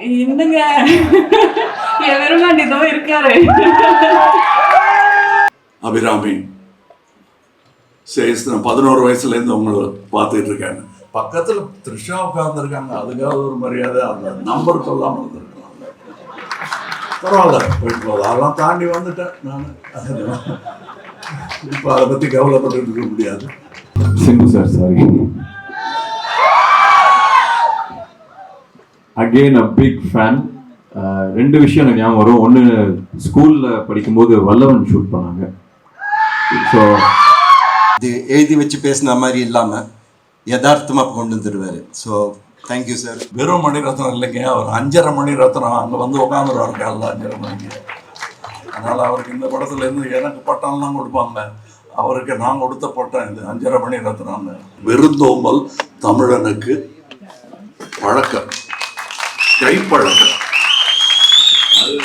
என்னங்க என் வெறுமாண்டி இதோ இருக்காரு. அபிராமி சேஸ் 11 வயசுலேருந்து உங்களை பார்த்துட்டு இருக்காங்க. பக்கத்தில் த்ரிஷா உட்கார்ந்துருக்காங்க. அதுக்காக ஒரு மரியாதை அந்த நம்பர் சொல்லாமல் இருந்திருக்கலாம். பரவாயில்ல, போயிட்டு போகுது. அதெல்லாம் தாண்டி வந்துட்டேன் நான். இப்போ அதை பற்றி கவலைப்பட்டு இருக்க முடியாது. Simbu sir, sorry. Again a big fan. ரெண்டு விஷயம் எனக்கு ஞாபகம் வரும். ஒன்று, ஸ்கூலில் படிக்கும்போது வல்லவன் ஷூட் பண்ணாங்க. ஸோ இது எழுதி வச்சு பேசின மாதிரி இல்லாமல் யதார்த்தமாக கொண்டு வந்துடுவார். So thank you sir. வெறும் மணிரத்னம் இல்லைங்க, அவர் 5:30 மணிரத்னம். அங்கே வந்து உட்காந்துருவார் காலைல 5:30 மணிக்கு. அதனால் அவருக்கு இந்த படத்துலேருந்து எனக்கு பட்டம்லாம் கொடுப்பாங்க, அவருக்கு நான் கொடுத்த பட்டம் இது 5:30 மணிரத்னம். விருந்தோம்பல் தமிழனுக்கு பழக்கம், கைப்பழக்கம். அது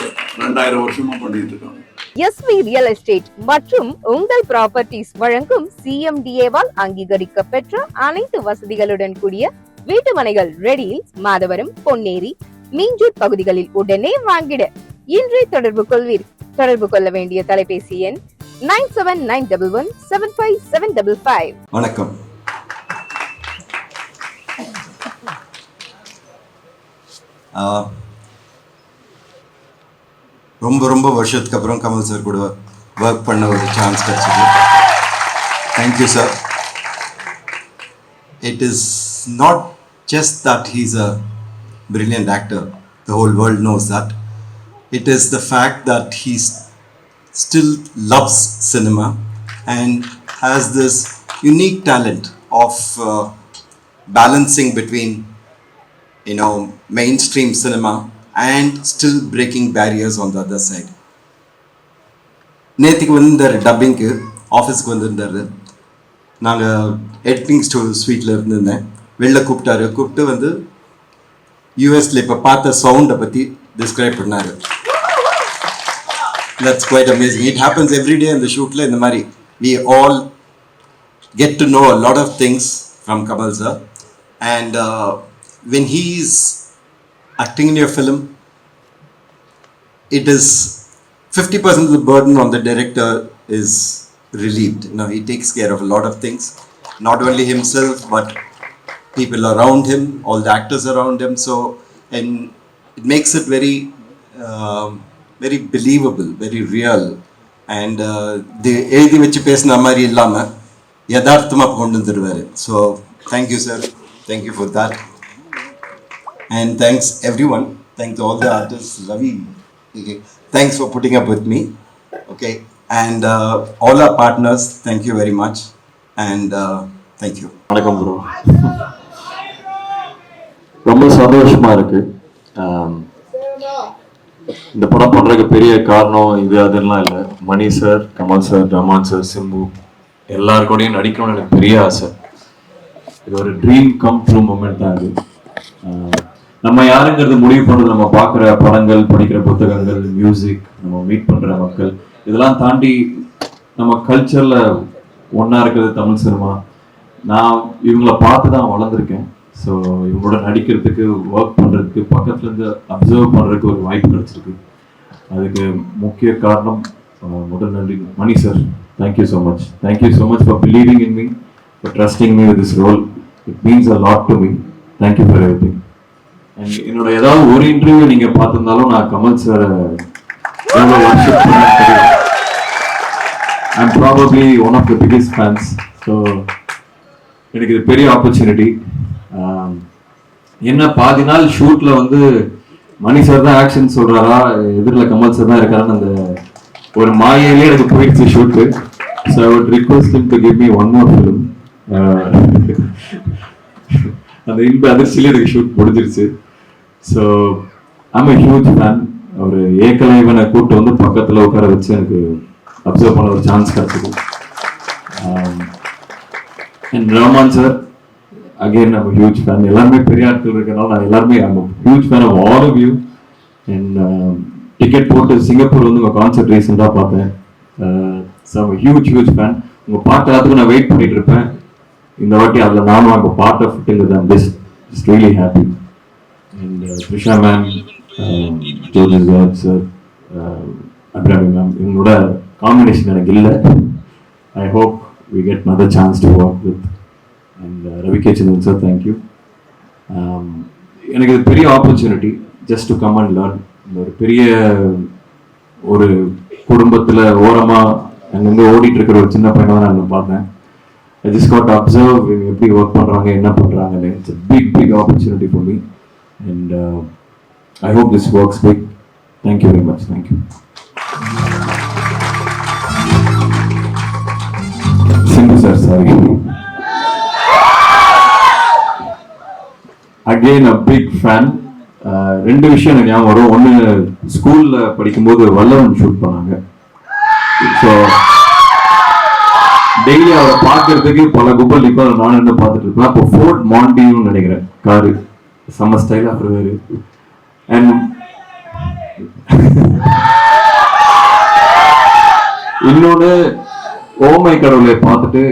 2000 வருஷமா பண்ணிட்டு இருக்காங்க. எஸ்வி ரியல் எஸ்டேட் மற்றும் உங்கள் ப்ராப்பர்ட்டிஸ் வழங்கும் சிஎம்டிஏவால் அங்கீகரிக்க பெற்ற அனைத்து வசதிகளுடன் கூடிய வீட்டு மனைகள் ரெடியில் மாதவரம், பொன்னேரி, மீஞ்சூர் பகுதிகளில் உடனே வாங்கிட இன்றே தொடர்பு கொள்வீர். தொடர்பு கொள்ள வேண்டிய தொலைபேசி எண் 9791175755. வணக்கம். ரொம்ப வருஷத்துக்கு அப்புறம் கமல் சார் கூட ஒர்க் பண்ண ஒரு சான்ஸ் கிடைச்சது. Thank you sir. It is not just that he's a brilliant actor, the whole world knows that. It is the fact that he still loves cinema and has this unique talent of balancing between, you know, mainstream cinema and still breaking barriers on the other side. நேற்றுக்கு வந்திருந்தார், டப்பிங்க்கு ஆஃபீஸ்க்கு வந்திருந்தார். நாங்கள் editing ஸ்வீட்டில் இருந்திருந்தேன். வெளில கூப்பிட்டு வந்து யூஎஸில் இப்போ பார்த்த சவுண்டை பற்றி டிஸ்கிரைப் பண்ணார். That's quite amazing. It happens every day இந்த ஷூட்டில். இந்த மாதிரி we all get to know a lot of things from Kamal sir, and when he is acting in your film, it is 50% of the burden on the director is relieved. You know, he takes care of a lot of things, not only himself but people around him, all the actors around him. So, and it makes it very very believable, very real, and the எழுதி வச்சு பேசின மாதிரி இல்லாமல் யதார்த்தமாக கொண்டு வந்துடுவார். So thank you sir, thank you for that. And thanks everyone. Thanks all the artists. Ravi, okay, thanks for putting up with me. Okay, and all our partners, thank you very much. And thank you. வணக்கம் bro. ரொம்ப சந்தோஷமா இருக்கு. இந்த படம் பண்றதுக்கு பெரிய காரணம் இது அதெல்லாம் இல்லை. Mani sir, Kamal sir, Rahman sir, Simbu எல்லாருக்கூடையும் நடிக்கணும்னு எனக்கு பெரிய ஆசை. இது ஒரு ட்ரீம் கம் ட்ரூ மூமெண்ட் தான் இது. நம்ம யாருங்கிறது முடிவு பண்ணுறது நம்ம பார்க்குற படங்கள், படிக்கிற புத்தகங்கள், மியூசிக், நம்ம மீட் பண்ணுற மக்கள், இதெல்லாம் தாண்டி நம்ம கல்ச்சரில் ஒன்றா இருக்கிறது தமிழ் சினிமா. நான் இவங்களை பார்த்து தான் வளர்ந்துருக்கேன். ஸோ இவங்களோட நடிக்கிறதுக்கு, ஒர்க் பண்ணுறதுக்கு, பக்கத்துலேருந்து அப்சர்வ் பண்ணுறதுக்கு ஒரு வாய்ப்பு கிடைச்சிருக்கு. அதுக்கு முக்கிய காரணம் முதல் நன்றி Mani sir. Thank you so much. Thank you so much for believing in me, for trusting me with this role. It means a lot to me. Thank you for everything. And என்னோட ஏதாவது ஒரு இன்டர்வியூ நீங்கள் பார்த்துருந்தாலும் நான் கமல் சாரை எவ்வளோ வர்ஷிப் பண்ண தெரியும். I am probably one of the biggest fans. So எனக்கு இது பெரிய ஆப்பர்ச்சுனிட்டி. என்ன பாதி நாள் ஷூட்ல வந்து மணி சார் தான் ஆக்ஷன் சொல்றாரா, எதிரில் கமல் சார் தான் இருக்காருன்னு அந்த ஒரு மாயிலே எனக்கு போயிடுச்சு shoot. So I would request him to give me one more film. அந்த இன்ப அதிர்ச்சியிலே எனக்கு ஷூட் முடிஞ்சிருச்சு. So I'm a huge fan. ஒரு ஏகலைவனை கூப்பிட்டு வந்து பக்கத்தில் உட்கார வச்சு எனக்கு அப்சர்வ் பண்ண ஒரு சான்ஸ் கிடைச்சிது. And Rahman sir, again I'm a huge fan. எல்லாருமே பெரிய ஆட்கள் இருக்கனால நான் எல்லாருமே I'm a huge fan of all of you. And ticket போட்டு சிங்கப்பூர் வந்து உங்கள் கான்சர்ட் ரீசெண்டாக பார்த்தேன். So I'm a huge fan. உங்கள் பாட்டு எல்லாத்துக்கும் நான் வெயிட் பண்ணிட்டு இருப்பேன். இந்த வாட்டி அதில் நானும் I'm a part of it. I'm just really happy. and Trisha ma'am, Joseph sir, Abraham ma'am, இவங்களோட காம்பினேஷன் எனக்கு இல்லை. I hope we get another chance to work with. And Ravi K. Chandran sir, thank you. எனக்கு இது பெரிய opportunity just to come and learn. இந்த ஒரு பெரிய ஒரு குடும்பத்தில் ஓரமாக அங்கங்கே ஓடிட்டு இருக்கிற ஒரு சின்ன பையனை தான் நான் பார்த்தேன். I just got to observe எப்படி ஒர்க் பண்ணுறாங்க, என்ன பண்ணுறாங்கன்னு. It's a big opportunity for me, and I hope this works big. Thank you very much. Thank you. Simbu sir, sorry. Again a big fan. ரெண்டு விஷயம் எனக்கு ஞாபகம் வரும். ஒன்று, ஸ்கூலில் படிக்கும்போது வல்லவன் ஷூட் பண்ணாங்க. ஸோ டெய்லி அவரை பார்க்கறதுக்கு பல கும்பல் இப்போ நான் என்ன பார்த்துட்டு இருப்பேன். அப்போ ஃபோர்ட் மாண்டின்னு நினைக்கிறேன் காரு, செம்ம ஸ்டைலாக வருவாரு. அண்ட் இன்னொன்று, ஓமை கடவுளை பார்த்துட்டு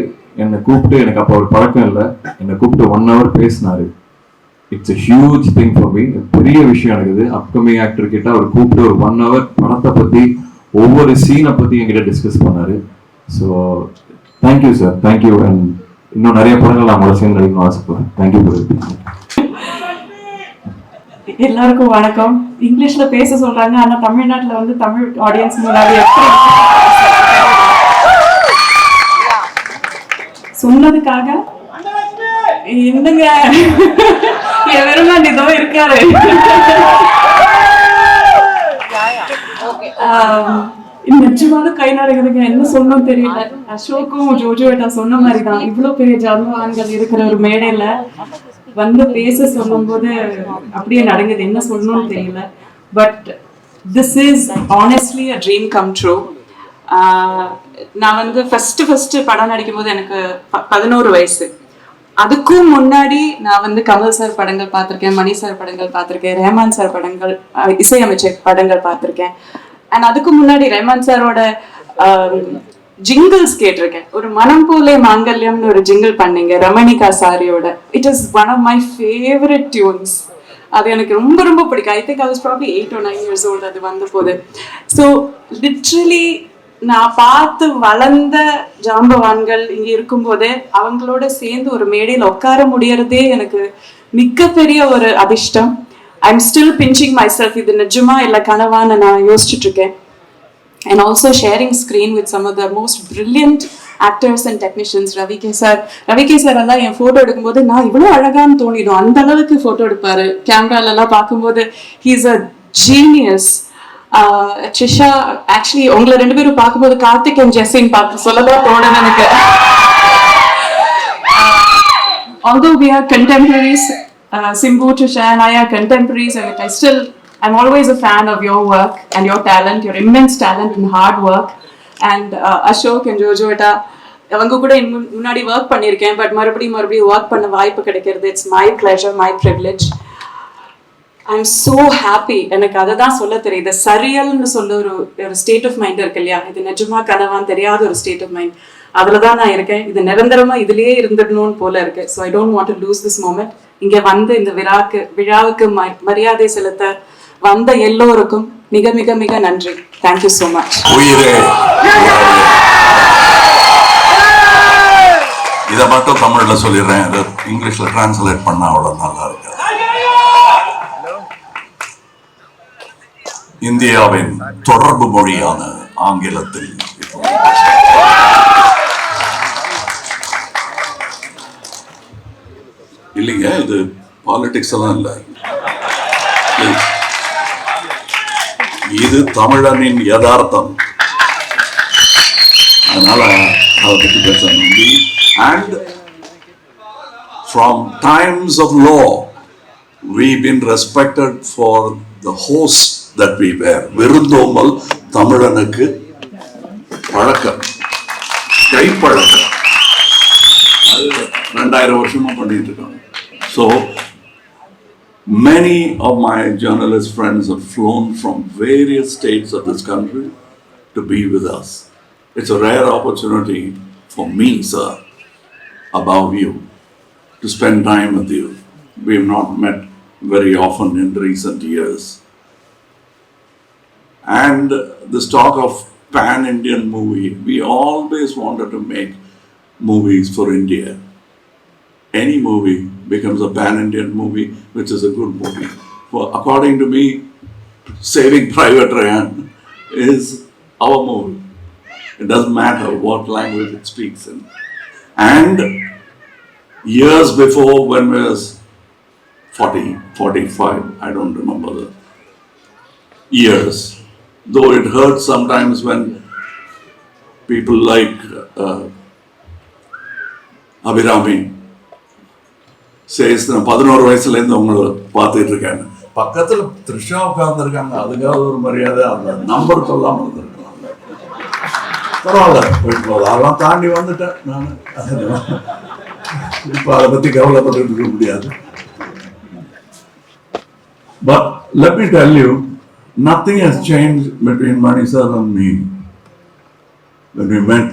என்னை கூப்பிட்டு, எனக்கு அப்போ ஒரு பழக்கம் இல்லை, என்னை கூப்பிட்டு 1 hour பேசினாரு. It's a huge thing for me. பெரிய விஷயம் இருக்குது. அப்கமிங் ஆக்டர் கிட்ட அவர் கூப்பிட்டு ஒரு 1 hour படத்தை பற்றி, ஒவ்வொரு சீனை பற்றி என்கிட்ட டிஸ்கஸ் பண்ணாரு. So thank you sir, thank you. And இன்னும் நிறைய படங்கள் நான் உங்களை சேர்ந்து நடிக்கணும்னு ஆசைப்படுறேன். தேங்க்யூ. எல்லாருக்கும் வணக்கம். இங்கிலீஷ்ல பேச சொல்றாங்க, ஆனா தமிழ்நாட்டுல வந்து தமிழ் ஆடியன்ஸ் முன்னாடி சொன்னதுக்காக என்னங்க என் வெறுமாண்டி இதோ இருக்காரு. நிச்சயமான கை நடக்குதுங்க, என்ன சொல்லணும் தெரியல. அசோக்கும் ஜோஜோட்டா சொன்ன மாதிரிதான், இவ்வளவு பெரிய ஜாம்பவான்கள் இருக்கிற ஒரு மேடையில வந்து பேச சொல்லும் போது அப்படியே நடங்குது, என்ன சொல்லணும்னு தெரியல. But this is honestly a dream come true. நான் வந்து ஃபர்ஸ்ட் படம் நடிக்கும் போது எனக்கு 11 வயசு. அதுக்கும் முன்னாடி நான் வந்து கமல் சார் படங்கள் பார்த்துருக்கேன், மணி சார் படங்கள் பார்த்துருக்கேன், ரஹ்மான் சார் படங்கள், இசையமைச்சர் படங்கள் பார்த்துருக்கேன். அண்ட் அதுக்கு முன்னாடி ரஹ்மான் சாரோட ஜிங்கிள்ஸ் கேட்டிருக்கேன். ஒரு மனம் போலே மாங்கல்யம்னு ஒரு ஜிங்கிள் பண்ணீங்க ரமணிகா சாரியோட. It is one of my favourite tunes. அது எனக்கு ரொம்ப ரொம்ப பிடிக்கும். I think I was probably 8 or 9 years old அது வந்த போது. ஸோ லிட்ரலி நான் பார்த்து வளர்ந்த ஜாம்பவான்கள் இங்க இருக்கும்போது அவங்களோட சேர்ந்து ஒரு மேடையில் உட்கார முடியறதே எனக்கு மிகப்பெரிய ஒரு அதிர்ஷ்டம். I am still pinching my self, இது நிஜமா இல்லை கனவான்னு நான் யோசிச்சுட்டு இருக்கேன். And also sharing screen with some of the most brilliant actors and technicians. Ravi K. sir எல்லாம் என் ஃபோட்டோ எடுக்கும்போது நான் இவ்வளோ அழகான்னு தோணிடும். அந்த அளவுக்கு ஃபோட்டோ எடுப்பாரு. கேமராலெல்லாம் பார்க்கும்போது he is a genius. Trisha, actually உங்களை 2 பேரும் பார்க்கும்போது கார்த்திக் அண்ட் ஜெஸ்ஸின் பார்த்து சொல்லதான் தோணுது எனக்கு. Although we are contemporaries, Simbu, Trisha and I are contemporaries, and I'm always a fan of your work and your talent, your immense talent and hard work. And Ashok and Jojoeta, அவங்க கூட முன்னாடி work பண்ணியிருக்கேன், but மறுபடியும் work பண்ண வாய்ப்பு கிடைக்கிறது. It's my pleasure, my privilege. I am so happy. எனக்கு அதை தான் சொல்ல தெரியுது. சரியல்னு சொல்ல ஒரு ஸ்டேட் ஆஃப் மைண்ட் இருக்கு இல்லையா, இது நிஜமா கனவான்னு தெரியாத ஒரு ஸ்டேட் ஆஃப் மைண்ட். அதில் தான் நான் இருக்கேன். இது நிரந்தரமா இதுலயே இருந்துடணும்னு போல இருக்கு. So I don't want to lose this moment. இங்கே வந்து இந்த விழாவுக்கு மரியாதை செலுத்த வந்த எல்லோருக்கும் மிக மிக மிக நன்றி. Thank you so much. இதை மட்டும் தமிழ்ல சொல்லிடுறேன், அதை இங்கிலீஷ்ல டிரான்ஸ்லேட் பண்ணா அவ்வளவு நல்லா இருக்கு. இந்தியாவின் தொடர்பு மொழியான ஆங்கிலத்தில் இல்லைங்க, இது பாலிடிக்ஸ் எல்லாம் இல்லை, இது தமிழனின் யதார்த்தம். அதனால அதை பற்றி பேசணும். And from times of law we've been respected for the host that we wear. விருந்தோம்பல் தமிழனுக்கு பழக்கம், கைப்பழக்கம். அது 2000 வருஷமா பண்ணிட்டு இருக்காங்க. So many of my journalist friends have flown from various states of this country to be with us. It's a rare opportunity for me, sir, above you, to spend time with you. We have not met very often in recent years. And this talk of pan-Indian movie, we always wanted to make movies for India. Any movie becomes a pan-Indian movie, which is a good movie. For, according to me, Saving Private Ryan is our movie. It doesn't matter what language it speaks in. And years before, when I was 40, 45, I don't remember the years, though it hurts sometimes when people like Abhirami says, 11 வயசுலேருந்து உங்களை பார்த்துட்டு இருக்காங்க, பக்கத்தில் த்ரிஷா உட்கார்ந்துருக்காங்க, அதுக்காக ஒரு மரியாதை அந்த number சொல்லாமல் இருந்திருக்கலாம். பரவாயில்ல, போயிட்டு போகுது, அதெல்லாம் தாண்டி வந்துட்டேன் நான். இப்போ அதை பற்றி கவலைப்பட்டு இருக்க முடியாது. But let me tell you, nothing has changed between Mani sir and me. When we met,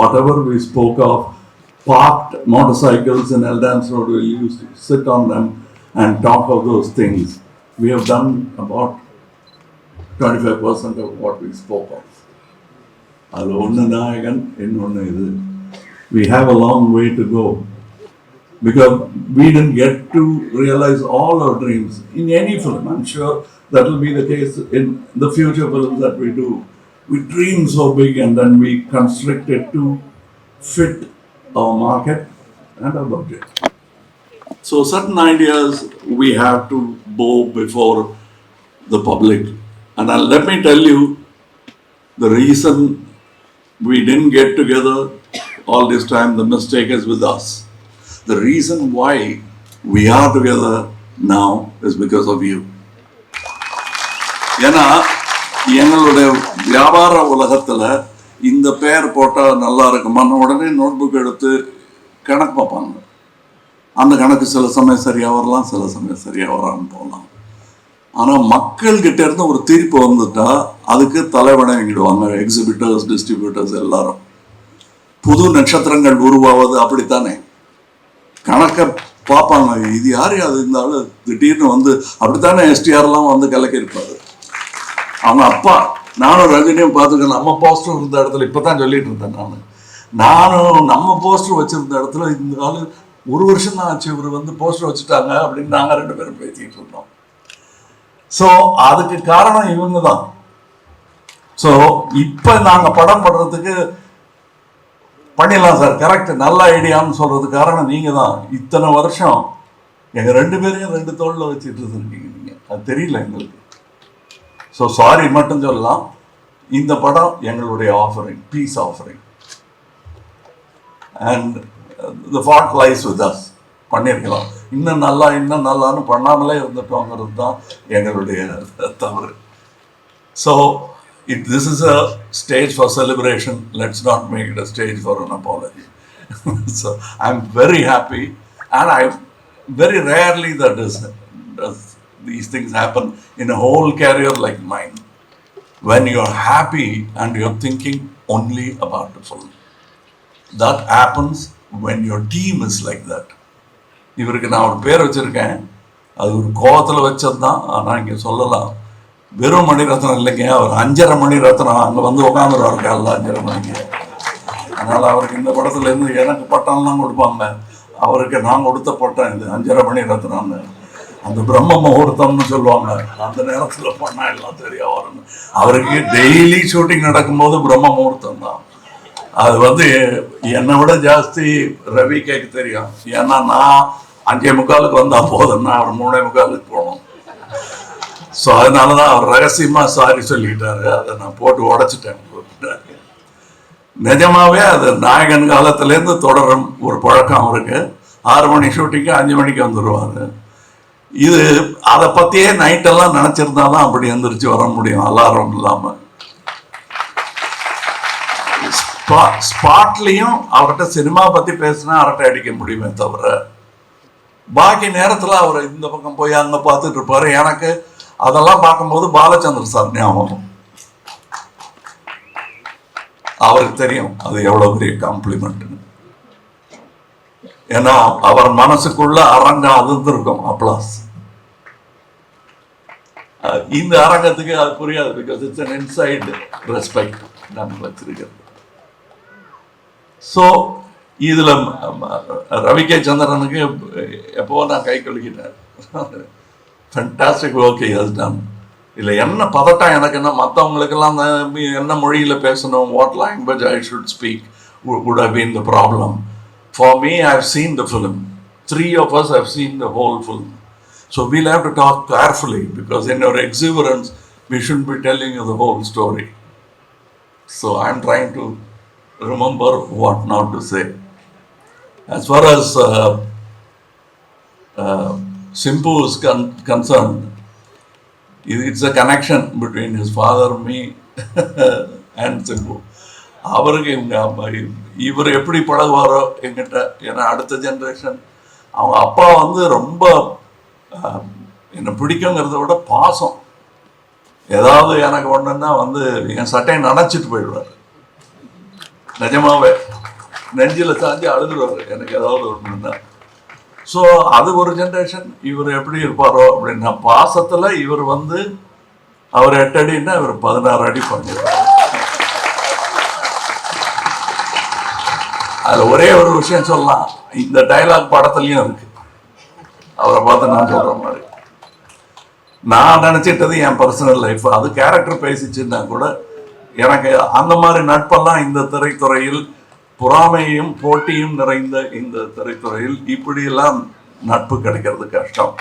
whatever we spoke of, parked motorcycles in Eldance Road, we used to sit on them and talk of those things. We have done about 25% of what we spoke of. We have a long way to go, because we didn't get to realize all our dreams in any film. I'm sure that will be the case in the future films that we do. We dream so big and then we constrict it to fit our market and our budget. So certain ideas we have to bow before the public. And let me tell you, the reason we didn't get together all this time, the mistake is with us. The reason why we are together now is because of you. ஏன்னா எங்களுடைய வியாபார உலகத்தில் இந்த பேர் போட்டால் நல்லா இருக்குமான்னு உடனே நோட் புக் எடுத்து கணக்கு பார்ப்பாங்க. அந்த கணக்கு சில சமயம் சரியாக வரலாம், சில சமயம் சரியாக வராமல் போகலாம். ஆனால் மக்கள்கிட்ட இருந்து ஒரு தீர்ப்பு வந்துட்டா அதுக்கு தலைவணங்கிடுவாங்க எக்ஸிபிட்டர்ஸ், டிஸ்ட்ரிபியூட்டர்ஸ் எல்லாரும். புது நட்சத்திரங்கள் உருவாவது அப்படித்தானே, கணக்கை பார்ப்பாங்க, இது யார் அது இருந்தாலும் திடீர்னு வந்து அப்படித்தானே எஸ்டிஆர்லாம் வந்து கலக்கியிருப்பாரு. அவங்க அப்பா, நானும் ரஜினியும் பார்த்துக்க, நம்ம போஸ்டர் இருந்த இடத்துல இப்போ தான் சொல்லிட்டு இருந்தேன் நானும் நம்ம போஸ்டர் வச்சுருந்த இடத்துல இந்த ஆள் 1 வருஷம் தான் ஆச்சு இவர் வந்து போஸ்டர் வச்சுட்டாங்க அப்படின்னு நாங்கள் 2 பேரும் பேசிக்கிட்டு இருந்தோம். ஸோ அதுக்கு காரணம் இவங்க தான். ஸோ இப்போ நாங்கள் படம் படுறதுக்கு பண்ணிடலாம் சார், கரெக்ட், நல்ல ஐடியான்னு சொல்கிறதுக்கு காரணம் நீங்கள் தான். இத்தனை வருஷம் எங்கள் 2 பேரையும் 2 தோளில் வச்சுட்டு இருந்துருக்கீங்க நீங்கள், அது தெரியல எங்களுக்கு. ஸோ சாரி மட்டும் சொல்லலாம். இந்த படம் எங்களுடைய offering, piece offering, and the fault lies with us. பண்ணியிருக்கலாம், இன்னும் நல்லான்னு பண்ணாமலே இருந்துட்டோங்கிறது தான் எங்களுடைய தவறு. So this is a stage for celebration. Let's not make it a stage for an apology. So I'm very happy, and I very rarely does these things happen in a whole career like mine, when you're happy and you're thinking only about the film. That happens when your team is like that. இவருக்கு நான் ஒரு பேர் வச்சிருக்கேன், அது ஒரு கோவத்தில் வச்சது தான். ஆனால் இங்கே சொல்லலாம், வெறும் மணிரத்னம் இல்லைங்க, அவர் 5.5 மணி ரத்னம். அங்கே வந்து உட்காந்துருவார் காலைல 5.5 மணிக்கு. அதனால் அவருக்கு இந்த படத்துலேருந்து எனக்கு பட்டம்லாம் கொடுப்பாங்க, அவருக்கு நான் கொடுத்த பட்டம் இது 5.5 மணி ரத்னம்னு. அந்த பிரம்ம முகூர்த்தம்னு சொல்லுவாங்க, அந்த நேரத்தில் பண்ணால் எல்லாம் தெரிய வரணும். அவருக்கு டெய்லி ஷூட்டிங் நடக்கும்போது பிரம்ம முகூர்த்தம் தான். அது வந்து என்னை விட ஜாஸ்தி ரவி கேட்க தெரியும். ஏன்னா நான் 5:45 வந்தால் போதும்னா அவர் 3:45 போகணும். ஸோ அதனால தான் அவர் ரகசியமாக சாரி சொல்லிட்டாரு, அதை நான் போட்டு உடச்சிட்டேன். நிஜமாவே அது நாயகன் காலத்துலேருந்து தொடரும் ஒரு பழக்கம் அவருக்கு. 6 மணி ஷூட்டிங்கு 5 மணிக்கு வந்துடுவார். இது அதை பற்றியே நைட்டெல்லாம் நினச்சிருந்தா தான் அப்படி எந்திரிச்சு வர முடியும், அலாரம் இல்லாமல். ஸ்பாட்லேயும் அவர்கிட்ட சினிமா பற்றி பேசினா அரட்டை அடிக்க முடியுமே தவிர, பாக்கி நேரத்தில் அவர் இந்த பக்கம் போய் அங்கே பார்த்துட்டு இருப்பார். எனக்கு அதெல்லாம் பார்க்கும்போது பாலச்சந்திர சார் ஞாபகம். அவருக்கு தெரியும் அது எவ்வளோ பெரிய காம்ப்ளிமெண்ட்னு. ஏன்னா அவர் மனசுக்குள்ள அரங்கம் அதிர்ந்திருக்கும், அப்ளாஸ். இந்த அரங்கத்துக்கு அது புரியாது, because it's an inside respect நமக்கு வச்சிருக்கிறது. ஸோ இதில் ரவி கே சந்திரனுக்கு எப்போ நான் கை கழுகிட்டேன். Fantastic work he has done. இல்லை என்ன பதட்டம் எனக்கு என்ன, மற்றவங்களுக்கெல்லாம் என்ன மொழியில் பேசணும், what language I should speak would have been the problem. For me, I've seen the film. 3 of us have seen the whole film. So we'll have to talk carefully, because in our exuberance, we shouldn't be telling you the whole story. So I'm trying to remember what not to say. As far as Simpu is concerned, it's a connection between his father, me, and Simpu. அவருக்கு இவர் எப்படி பழகுவாரோ எங்கிட்ட, ஏன்னா அடுத்த generation. அவங்க அப்பா வந்து ரொம்ப என்னை பிடிக்குங்கிறத விட பாசம். ஏதாவது எனக்கு ஒன்றுன்னா வந்து என் சட்டையை நனைச்சிட்டு போயிடுவார். நிஜமாவே நெஞ்சில் சாஞ்சி அழுதுருவார் எனக்கு ஏதாவது ஒன்றுன்னா. ஸோ அது ஒரு ஜென்ரேஷன். இவர் எப்படி இருப்பாரோ அப்படின்னா, பாசத்தில் இவர் வந்து அவர் 8 அடின்னா இவர் 16 அடி பண்ணிடுவார். அதில் ஒரே ஒரு விஷயம் சொல்லலாம், இந்த டைலாக் படத்துலையும் இருக்கு. அவரை பார்த்து நான் சொல்ற மாதிரி, நான் நினச்சிட்டது என் பர்சனல் லைஃப், அது கேரக்டர் பேசிச்சுன்னா கூட எனக்கு அந்த மாதிரி நட்பெல்லாம் இந்த திரைத்துறையில், பொறாமையும் போட்டியும் நிறைந்த இந்த திரைத்துறையில் இப்படியெல்லாம் நட்பு கிடைக்கிறது கஷ்டம்.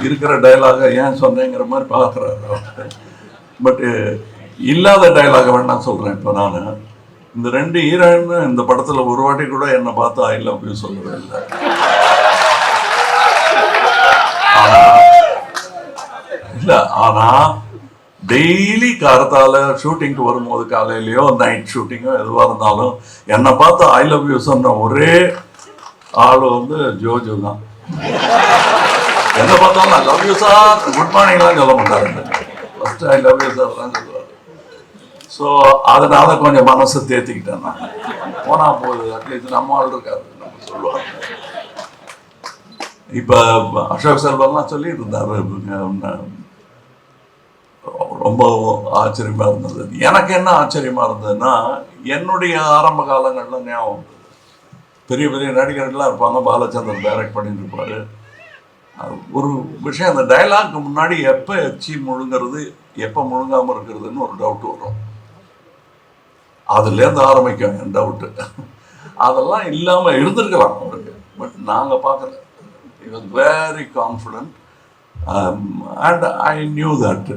இருக்கிற டைலாக ஏன் சொன்னேங்கிற மாதிரி பார்க்குறாரு. பட் இல்லாத டைலாக வேணா சொல்கிறேன். இப்போ நான் இந்த 2 ஹீரோயின் இந்த படத்தில் ஒரு வாட்டி கூட என்னை பார்த்து ஐ லவ் யூ சொல்லவே இல்லை. இல்லை, ஆனால் டெய்லி காரத்தால ஷூட்டிங்க்கு வரும்போது, காலையிலையோ நைட் ஷூட்டிங்கோ எதுவாக இருந்தாலும் என்னை பார்த்து ஐ லவ் யூ சொன்ன ஒரே ஆள் வந்து ஜோஜோ தான். என்ன பார்த்தாலும் I love you sir, good மார்னிங்லாம் சொல்ல மாட்டாரு, first I love you sir தான் சொல்லுவார். ஸோ அதனால கொஞ்சம் மனசை தேத்திக்கிட்டேன் நான். போனால் போகுது, அட்லீஸ்ட் நம்ம ஆள் இருக்காரு நம்ம சொல்லுவாங்க. இப்போ அசோக் செல்வம்லாம் சொல்லிட்டு இருந்தார், ரொம்ப ஆச்சரியமா இருந்தது. எனக்கு என்ன ஆச்சரியமா இருந்ததுன்னா, என்னுடைய ஆரம்ப காலங்கள்ல ஞாபகம், பெரிய பெரிய நடிகர்கள்லாம் இருப்பாங்க, பாலச்சந்தர் டைரக்ட் பண்ணிட்டு இருப்பாரு. ஒரு விஷயம், அந்த டைலாக்கு முன்னாடி எப்போ எச்சி முழுங்கிறது எப்போ முழுங்காமல் இருக்கிறதுன்னு ஒரு டவுட் வரும். அதுலேருந்து ஆரம்பிக்கும் என் டவுட்டு. அதெல்லாம் இல்லாமல் இருந்திருக்கலாம் அவருக்கு, பட் நாங்கள் பார்க்கல. he was very confident, and I knew that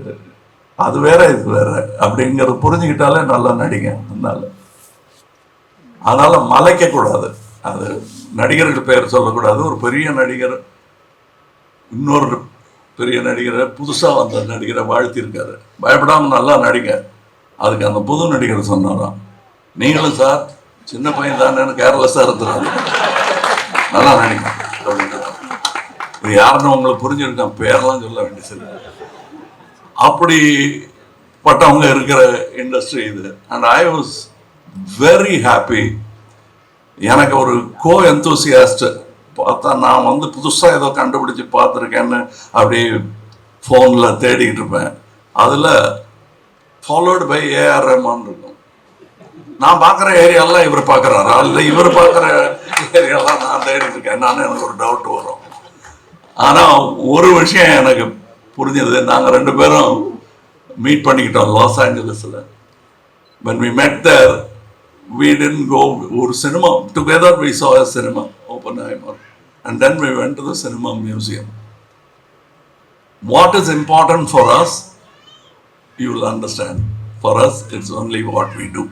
அது வேற இது வேற அப்படிங்கிறது புரிஞ்சுக்கிட்டாலே நல்லா நடிங்க. அதனால மலைக்க கூடாது, அது நடிகர்கள் பெயர் சொல்லக்கூடாது. ஒரு பெரிய நடிகர் இன்னொரு பெரிய நடிகரை, புதுசாக வந்த நடிகரை வாழ்த்திருக்காரு, பயப்படாமல் நல்லா நடிங்க. அதுக்கு அந்த புது நடிகர் சொன்னாராம், நீங்களும் சார் சின்ன பையன் தானேன்னு கேர்லெஸ்ஸாக இருக்கிறாரு, நல்லா நடிங்க அப்படின்ட்டு. இது யாருன்னு உங்களுக்கு புரிஞ்சிருக்கேன், பேரெல்லாம் சொல்ல வேண்டிய சரி. அப்படிப்பட்டவங்க இருக்கிற இண்டஸ்ட்ரி இது. And I was very happy. எனக்கு ஒரு கோ எந்தூசியாஸ்ட் பார்த்தா, நான் வந்து புதுசாக ஏதோ கண்டுபிடிச்சி பார்த்துருக்கேன்னு அப்படியே ஃபோனில் தேடிக்கிட்டு இருப்பேன். அதில் ஃபாலோடு பை ஏஆர் ரஹ்மான் இருக்கும். நான் பார்க்குற ஏரியாலாம் இவர் பார்க்குறாரா இல்லை இவர் பார்க்குற ஏரியாலாம் நான் தேடிட்டு இருக்கேன் நான், எனக்கு ஒரு டவுட் வரும். ஆனால் ஒரு விஷயம் எனக்கு புரிஞ்சது, நாங்கள் 2 பேரும் மீட் பண்ணிக்கிட்டோம் லாஸ் ஏஞ்சலஸில். when we met there, we didn't go ஒரு cinema together, we saw a cinema, Oppenheimer, and then we went to the cinema museum. What is important for us, you will understand. For us, it's only what we do.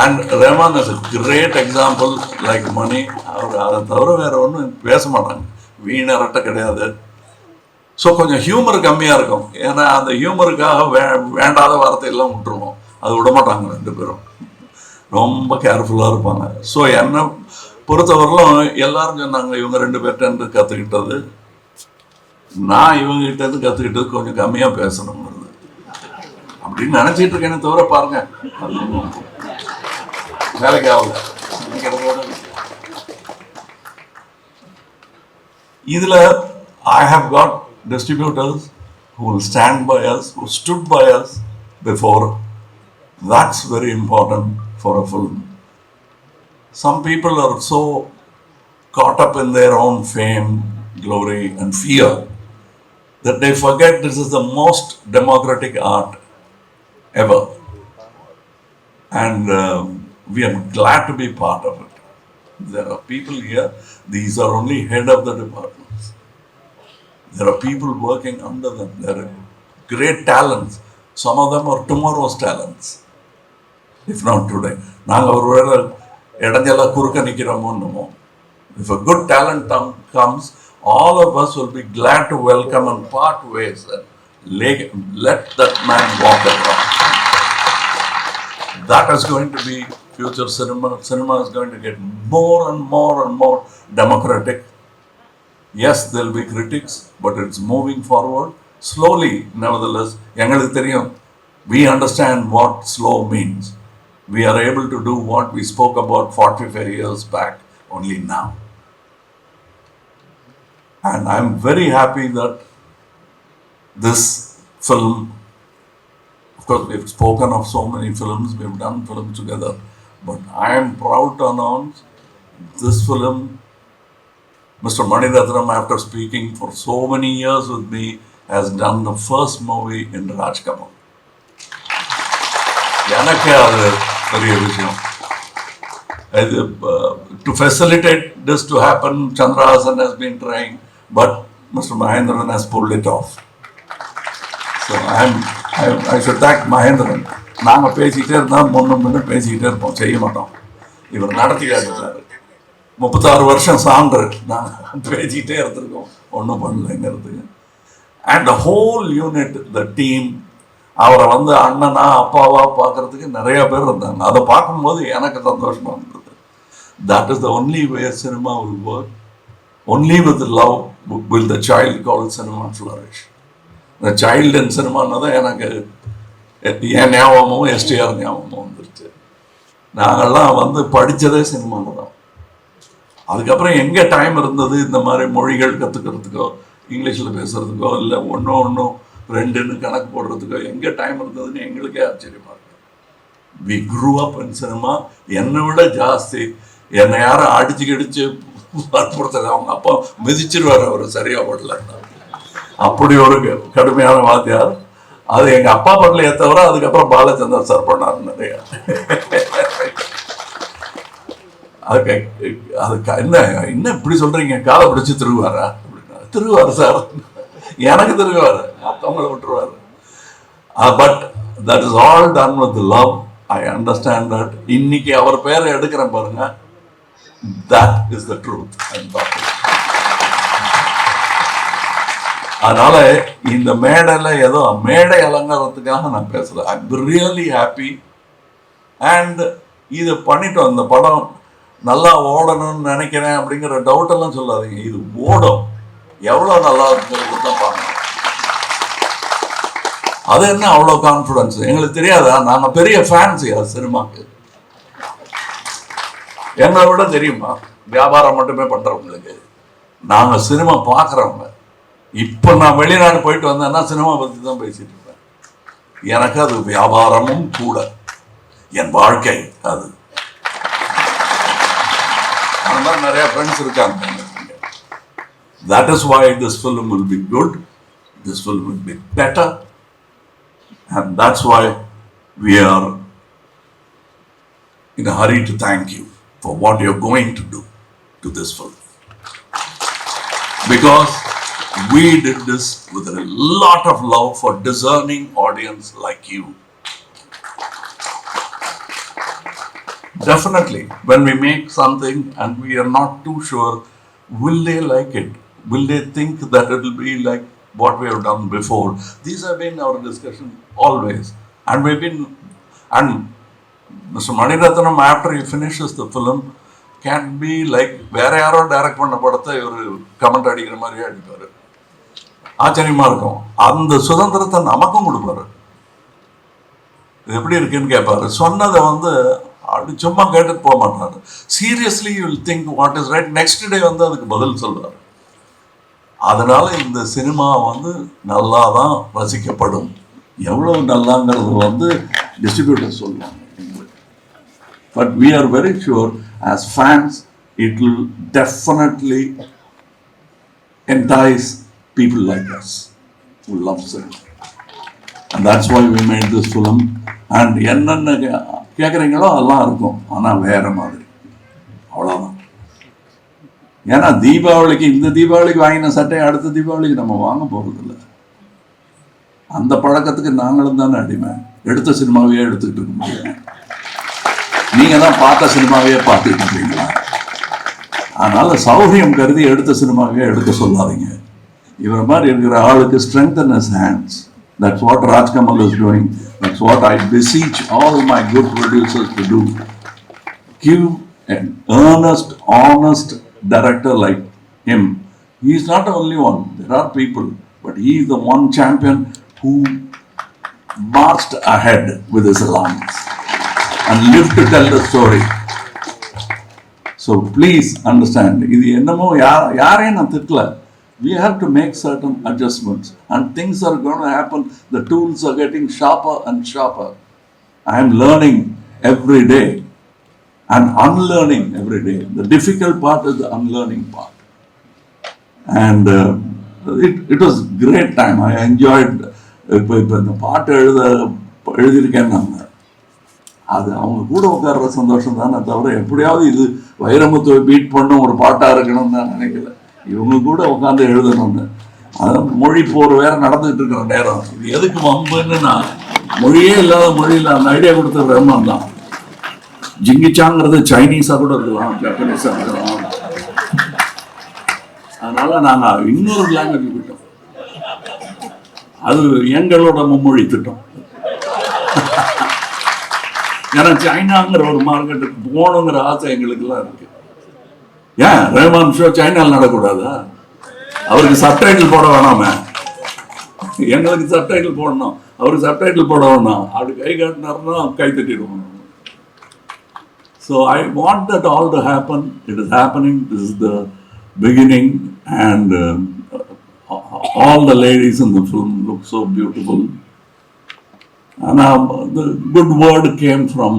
And Rahman is a great example, like Mani. அவர் அதை தவிர வேற ஒன்றும் பேச மாட்டாங்க, வீணரட்ட கிடையாது. So கொஞ்சம் humour கம்மியாக இருக்கும், ஏன்னா அந்த ஹியூமருக்காக வேண்டாத வார்த்தையெல்லாம் விட்டுருவோம், அது விட மாட்டாங்க 2 பேரும், ரொம்ப கேர்ஃபுல்லாக இருப்பாங்க. ஸோ என்னை பொறுத்தவரையிலும் எல்லாரும் சொன்னாங்க, இவங்க 2 பேர்கிட்ட கற்றுக்கிட்டது, நான் இவங்ககிட்ட கற்றுக்கிட்டது கொஞ்சம் கம்மியாக பேசணுங்கிறது அப்படின்னு நினச்சிட்டு இருக்கேன்னு தவிர பாருங்க, வேலைக்கு ஆகல. இதில் I have got distributors who will stand by us, who stood by us before. That's very important for a film. Some people are so caught up in their own fame, glory, and fear that they forget this is the most democratic art ever. And we are glad to be part of it. There are people here, these are only head of the departments. There are people working under them. There are great talents. Some of them are tomorrow's talents, if not today. If a good talent comes, all of us will be glad to welcome and part ways and let that man walk around. That is going to be future cinema. Cinema is going to get more and more and more democratic. Yes, there will be critics, but it's moving forward slowly. Nevertheless, we understand what slow means. We are able to do what we spoke about 45 years back only now. And I'm very happy that this film, of course, we've spoken of so many films, we've done films together, but I am proud to announce this film, Mr. Mani Ratnam, after speaking for so many years with me, has done the first movie in Rajkamal. To facilitate this to happen, Chandra Hasan has been trying, but Mr. Mahendran has pulled it off. So I should thank Mahendran. நாங்கள் பேசிக்கிட்டே இருந்தால் முன்ன பேசிக்கிட்டே இருப்போம், செய்ய மாட்டோம். இவர் நடத்தி காட்டுறாரு. 36 வருஷம் சான்று நாங்கள் பேசிக்கிட்டே இருந்திருக்கோம், ஒன்றும் பண்ணலைங்கிறதுக்கு. And the whole unit, the team, அவரை அண்ணனா அப்பாவா பார்க்கறதுக்கு நிறைய பேர் இருந்தாங்க. அதை பார்க்கும்போது எனக்கு சந்தோஷமா இருந்தது. That is the only way cinema will work. Only with love will the child called cinema flourish. The child in cinema தான் எனக்கு என் ஞாபகமும் எஸ்டிஆர் ஞாபகமும் வந்துருச்சு. நாங்கள்லாம் படித்ததே சினிமாவில் தான். அதுக்கப்புறம் எங்கே டைம் இருந்தது இந்த மாதிரி மொழிகள் கற்றுக்கிறதுக்கோ, இங்கிலீஷில் பேசுகிறதுக்கோ, இல்லை ஒன்றும் ரெண்டுன்னு கணக்கு போடுறதுக்கோ எங்கே டைம் இருந்ததுன்னு எங்களுக்கே ஆச்சரியமாக இருக்கு. We grew up in cinema. என்னை விட ஜாஸ்தி என்னை யாரும் அடிச்சு கிடிச்சு வற்புறுத்தது, அவங்க அப்பா மிதிச்சிருவார் அவர் சரியா படலன்னா. அப்படி ஒரு கடுமையான வாத்தியார். அது எங்கள் அப்பா பண்ணலையே தவிர அதுக்கப்புறம் பாலச்சந்தர் சார் பண்ணார் நிறையா. அதுக்கு என்ன இப்படி சொல்கிறீங்க, காலை பிடிச்சி திருவாரா அப்படின்னா, திருவார் சார், எனக்கு திருவார், மற்றவங்களை விட்டுருவார். But that is all done with love. I understand that. இன்னைக்கு அவர் பேரை எடுக்கிறேன் பாருங்க, தட் இஸ் த ட்ரூத். அதனால இந்த மேடையில் ஏதோ மேடை அலங்காரத்துக்காக நான் பேசல. I am really happy. And இது பண்ணிட்டோம். இந்த படம் நல்லா ஓடணும்னு நினைக்கிறேன் அப்படிங்கிற டவுட் எல்லாம் சொல்லாதீங்க. இது ஓடும். எவ்வளோ நல்லா இருக்கிறது தான் பார்க்கணும். அது என்ன அவ்வளோ கான்ஃபிடன்ஸ் எங்களுக்கு தெரியாதா? நாங்கள் பெரிய ஃபேன்ஸ் சினிமாக்கு. எங்களை விட தெரியுமா வியாபாரம் மட்டுமே பண்ணுறவங்களுக்கு? நாங்கள் சினிமா பார்க்குறவங்க. இப்போ நான் வெளிநாடு போயிட்டு வந்தேன்னா சினிமா பற்றி தான் பேசிட்டு இருப்பேன். எனக்கு அது வியாபாரமும் கூட, என் வாழ்க்கை அது. அந்த மாதிரி நிறைய ஃப்ரெண்ட்ஸ் இருக்காங்க. That is why this film will be good. This film will be better. And that's why we are in a hurry to thank you for what you're going to do to this film. Because we did this with a lot of love for discerning audience like you. Definitely, when we make something and we are not too sure, will they like it? Will they think that it will be like what we have done before? These have been our discussion always. And we've been, and Mr. Mani Ratnam, after he finishes the film, can be like, வேற யாரோ direct பண்ண படத்தை ஒரு comment அடிக்கிற மாதிரியே அடிப்பாரு. ஆச்சரியமா இருக்கும். அந்த சுதந்திரத்தை நமக்கும் கொடுப்பாரு. இது எப்படி இருக்குன்னு கேட்பாரு. சொன்னதை அப்படி சும்மா கேட்டுட்டு போக மாட்டாரு. Seriously you will think what is right. Next day அதுக்கு பதில் சொல்வார். அதனால இந்த சினிமா வந்து நல்லா தான் ரசிக்கப்படும். எவ்வளவு நல்லாங்கிறது வந்து டிஸ்ட்ரிபியூட்டர் சொல்லுவாங்க எங்களுக்கு. But we are very sure as fans it will definitely entice people like us who love cinema. And that's why we made this film. And என்னென்ன கேட்குறீங்களோ அதெல்லாம் இருக்கும், ஆனால் வேற மாதிரி, அவ்வளோதான். ஏன்னா தீபாவளிக்கு இந்த தீபாவளிக்கு வாங்கின சட்டையை அடுத்த தீபாவளிக்கு நம்ம வாங்க போகிறதில்ல. அந்த பழக்கத்துக்கு நாங்களும் தானே அடிமை. எடுத்த சினிமாவையே எடுத்துக்கிட்டு இருக்க முடியும். நீங்கள் தான் பார்த்த சினிமாவையே பார்த்துட்டு இருக்கீங்களா? அதனால சௌகரியம் கருதி எடுத்த சினிமாவையே எடுக்க சொல்லாதீங்க. இவரை மாதிரி இருக்கிற ஆளுக்கு strengthen his hands. That's what Rajkamal is doing. That's what I beseech all my good producers to do. Give an earnest, honest director like him. He is not the only one. There are people, but he is the one champion who marched ahead with his alliance and lived to tell the story. So please understand, இது என்னமோ யாரையும் நான் திட்டல. We have to make certain adjustments and things are going to happen. The tools are getting sharper and sharper. I am learning every day and unlearning every day. The difficult part is the unlearning part. And it was great time. I enjoyed இப்போ இந்த பாட்டு எழுதியிருக்கேன்னு அது அவங்க கூட உட்கார்ற சந்தோஷம் தானே தவிர எப்படியாவது இது வைரமுத்துவை பீட் பண்ண ஒரு பாட்டாக இருக்கணும்னு தான் நினைக்கல. இவங்க கூட உட்காந்து எழுதணும்னு. அதான் மொழி போர் வேற நடந்துகிட்டு இருக்கிற நேரம். இது எதுக்கு வம்புன்னு நான் மொழியே இல்லாத மொழியில் அந்த ஐடியா கொடுத்த ரஹ்மான் தான். ஜிங்கிச்சாங்கிறது சைனீஸாக கூட இருக்கலாம், ஜப்பனீஸாக இருக்கலாம். அதனால நாங்கள் இன்னொரு லாங்குவேஜ் விட்டோம். அது எங்களோட மும்மொழி திட்டம். ஏன்னா சைனாங்கிற ஒரு மார்க்கெட்டுக்கு போகணுங்கிற ஆசை எங்களுக்கெல்லாம் இருக்கு. ஏன் ரஹ்மான் ஷோ சைனாவில் நடக்கூடாதா? அவருக்கு சப்டைட்டில் போட வேணாமே. எங்களுக்கு சப்டைட்டில் போடணும், அவருக்கு சப்டைட்டில் போட வேணாம். அப்படி கை காட்டினாருன்னா கை தட்டிடுவோம். So I want that all to happen. It is happening. This is the beginning, and all the ladies in the film look so beautiful. And the good word came from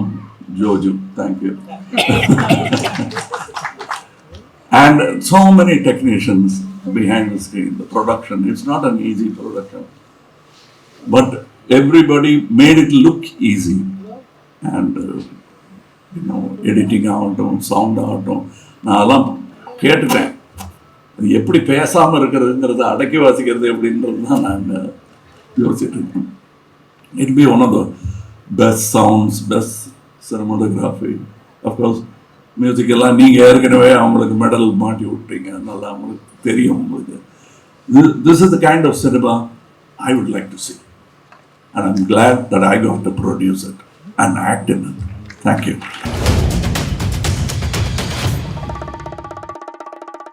Joju. Thank you. And so many technicians behind the screen. The production, it's not an easy production. But everybody made it look easy. And editing ஆகட்டும், sound ஆகட்டும், நான் அதெல்லாம் கேட்டுட்டேன். அது எப்படி பேசாமல் இருக்கிறதுங்கிறத அடக்கி வாசிக்கிறது எப்படின்றது தான் நான் யோசிச்சுட்டு இருக்கேன். It be one of the best sounds, best cinematography. Of course music எல்லாம் நீங்கள் ஏற்கனவே அவங்களுக்கு மெடல் மாட்டி விட்டீங்க, அதனால அவங்களுக்கு தெரியும். உங்களுக்கு this is the kind of cinema I would like to see. And I'm glad that I got to produce it and act in it. Thank you.